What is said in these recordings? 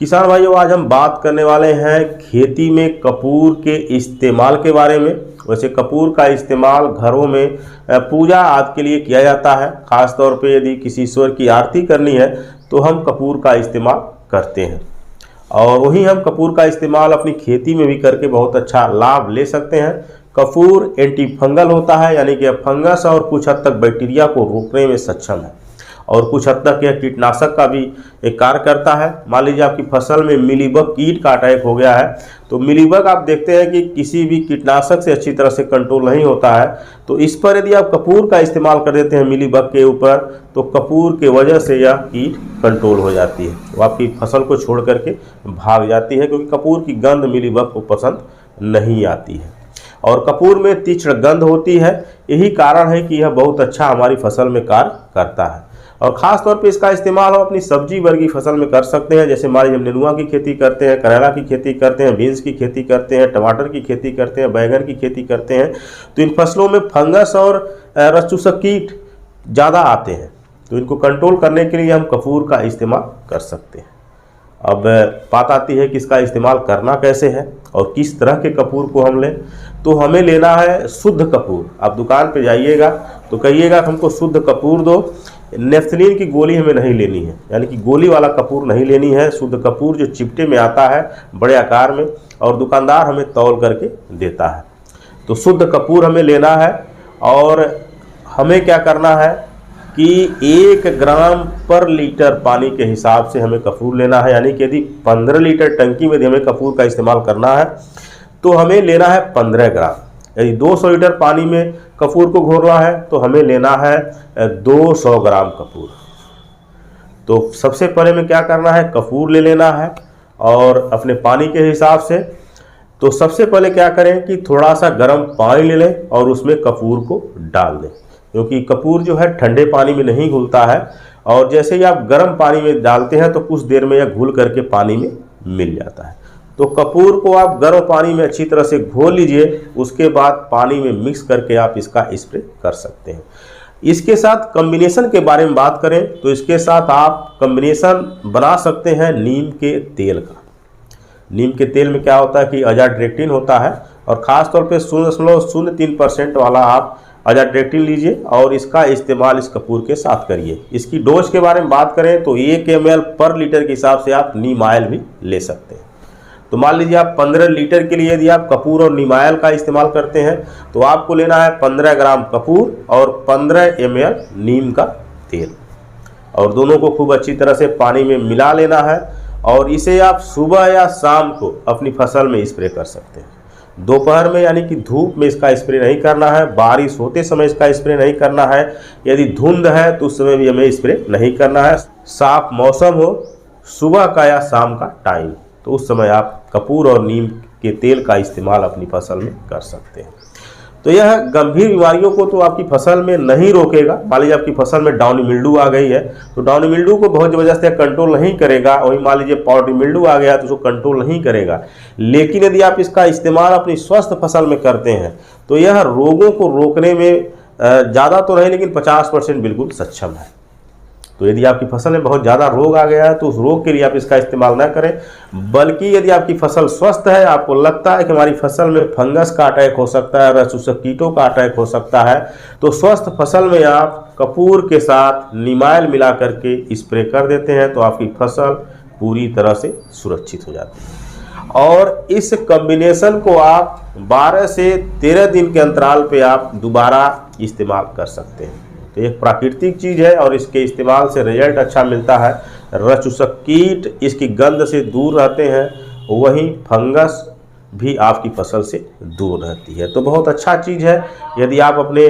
किसान भाइयों, आज हम बात करने वाले हैं खेती में कपूर के इस्तेमाल के बारे में। वैसे कपूर का इस्तेमाल घरों में पूजा आदि के लिए किया जाता है। ख़ास तौर पे यदि किसी ईश्वर की आरती करनी है तो हम कपूर का इस्तेमाल करते हैं, और वहीं हम कपूर का इस्तेमाल अपनी खेती में भी करके बहुत अच्छा लाभ ले सकते हैं। कपूर एंटी फंगल होता है, यानी कि फंगस और कुछ हद तक बैक्टीरिया को रोकने में सक्षम है, और कुछ हद तक यह कीटनाशक का भी एक कार्य करता है। मान लीजिए आपकी फसल में मिलीबग कीट का अटैक हो गया है, तो मिलीबग आप देखते हैं कि किसी भी कीटनाशक से अच्छी तरह से कंट्रोल नहीं होता है। तो इस पर यदि आप कपूर का इस्तेमाल कर देते हैं मिलीबग के ऊपर, तो कपूर के वजह से यह कीट कंट्रोल हो जाती है, वो आपकी फसल को छोड़ करके भाग जाती है, क्योंकि कपूर की गंध मिलीबग को पसंद नहीं आती है। और कपूर में तीक्ष्ण गंध होती है, यही कारण है कि यह बहुत अच्छा हमारी फसल में कार्य करता है। और ख़ास तौर पे इसका इस्तेमाल हम अपनी सब्जी वर्गी फसल में कर सकते हैं। जैसे मान लीजिए हम नेनुआ की खेती करते हैं, करेला की खेती करते हैं, बीन्स की खेती करते हैं, टमाटर की खेती करते हैं, बैंगन की खेती करते हैं, तो इन फसलों में फंगस और रस चूसक कीट ज़्यादा आते हैं, तो इनको कंट्रोल करने के लिए हम कपूर का इस्तेमाल कर सकते हैं। अब बात आती है कि इसका इस्तेमाल करना कैसे है और किस तरह के कपूर को हम लें। तो हमें लेना है शुद्ध कपूर। आप दुकान पे जाइएगा तो कहिएगा हमको शुद्ध कपूर दो। नेफ्थलीन की गोली हमें नहीं लेनी है, यानी कि गोली वाला कपूर नहीं लेनी है। शुद्ध कपूर जो चिपटे में आता है बड़े आकार में, और दुकानदार हमें तौल करके देता है, तो शुद्ध कपूर हमें लेना है। और हमें क्या करना है कि 1 ग्राम पर लीटर पानी के हिसाब से हमें कपूर लेना है। यानी कि यदि 15 लीटर टंकी में हमें कपूर का इस्तेमाल करना है तो हमें लेना है 15 ग्राम। यदि 200 लीटर पानी में कपूर को घोरना है तो हमें लेना है 200 ग्राम कपूर। तो सबसे पहले में क्या करना है, कपूर ले लेना है और अपने पानी के हिसाब से। तो सबसे पहले क्या करें कि थोड़ा सा गर्म पानी ले लें और उसमें कपूर को डाल दें, क्योंकि कपूर जो है ठंडे पानी में नहीं घुलता है, और जैसे ही आप गर्म पानी में डालते हैं तो कुछ देर में यह घुल करके पानी में मिल जाता है। तो कपूर को आप गर्म पानी में अच्छी तरह से घोल लीजिए, उसके बाद पानी में मिक्स करके आप इसका स्प्रे कर सकते हैं। इसके साथ कॉम्बिनेशन के बारे में बात करें तो इसके साथ आप कॉम्बिनेशन बना सकते हैं नीम के तेल का। नीम के तेल में क्या होता है कि अजाडिरेक्टिन होता है, और ख़ास तौर पे 0.03% वाला आप अजाडिरेक्टिन लीजिए और इसका इस्तेमाल इस कपूर के साथ करिए। इसकी डोज के बारे में बात करें तो 1 ml पर लीटर के हिसाब से आप नीम ऑयल भी ले सकते हैं। तो मान लीजिए आप 15 लीटर के लिए यदि आप कपूर और नीम ऑयल का इस्तेमाल करते हैं तो आपको लेना है 15 ग्राम कपूर और 15 ml नीम का तेल, और दोनों को खूब अच्छी तरह से पानी में मिला लेना है। और इसे आप सुबह या शाम को अपनी फसल में स्प्रे कर सकते हैं। दोपहर में यानी कि धूप में इसका स्प्रे नहीं करना है, बारिश होते समय इसका स्प्रे नहीं करना है, यदि धुंध है तो उस समय भी हमें स्प्रे नहीं करना है। साफ मौसम हो, सुबह का या शाम का टाइम, तो उस समय आप कपूर और नीम के तेल का इस्तेमाल अपनी फसल में कर सकते हैं। तो यह गंभीर बीमारियों को तो आपकी फसल में नहीं रोकेगा। मान लीजिए आपकी फसल में डाउनी मिल्डू आ गई है तो डाउनी मिल्डू को बहुत ज़बरदस्त कंट्रोल नहीं करेगा। वही मान लीजिए पाउडरी मिल्डू आ गया तो उसको कंट्रोल नहीं करेगा। लेकिन यदि आप इसका इस्तेमाल अपनी स्वस्थ फसल में करते हैं तो यह रोगों को रोकने में ज़्यादा तो नहीं, लेकिन 50% बिल्कुल सक्षम है। तो यदि आपकी फसल में बहुत ज़्यादा रोग आ गया है तो उस रोग के लिए आप इसका इस्तेमाल ना करें, बल्कि यदि आपकी फसल स्वस्थ है, आपको लगता है कि हमारी फसल में फंगस का अटैक हो सकता है, रस चूसक कीटों का अटैक हो सकता है, तो स्वस्थ फसल में आप कपूर के साथ नीम ऑयल मिला करके स्प्रे कर देते हैं तो आपकी फसल पूरी तरह से सुरक्षित हो जाती है। और इस कॉम्बिनेशन को आप 12 से 13 दिन के अंतराल पे आप दोबारा इस्तेमाल कर सकते हैं। तो एक प्राकृतिक चीज़ है और इसके इस्तेमाल से रिजल्ट अच्छा मिलता है। रस चूसक कीट इसकी गंध से दूर रहते हैं, वहीं फंगस भी आपकी फसल से दूर रहती है। तो बहुत अच्छा चीज़ है। यदि आप अपने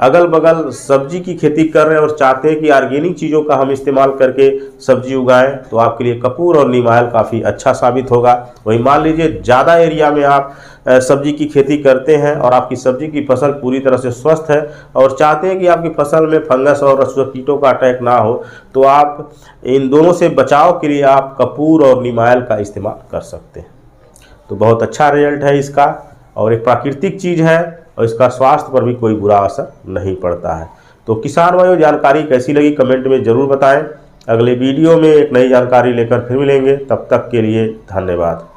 अगल बगल सब्जी की खेती कर रहे हैं और चाहते हैं कि ऑर्गेनिक चीज़ों का हम इस्तेमाल करके सब्जी उगाएं, तो आपके लिए कपूर और नीम ऑयल काफ़ी अच्छा साबित होगा। वहीं मान लीजिए ज़्यादा एरिया में आप सब्जी की खेती करते हैं और आपकी सब्जी की फसल पूरी तरह से स्वस्थ है और चाहते हैं कि आपकी फसल में फंगस और रस चूसक कीटों का अटैक ना हो, तो आप इन दोनों से बचाव के लिए आप कपूर और नीम ऑयल का इस्तेमाल कर सकते हैं। तो बहुत अच्छा रिजल्ट है इसका, और एक प्राकृतिक चीज़ है और इसका स्वास्थ्य पर भी कोई बुरा असर नहीं पड़ता है। तो किसान भाइयों, जानकारी कैसी लगी कमेंट में ज़रूर बताएं। अगले वीडियो में एक नई जानकारी लेकर फिर मिलेंगे। तब तक के लिए धन्यवाद।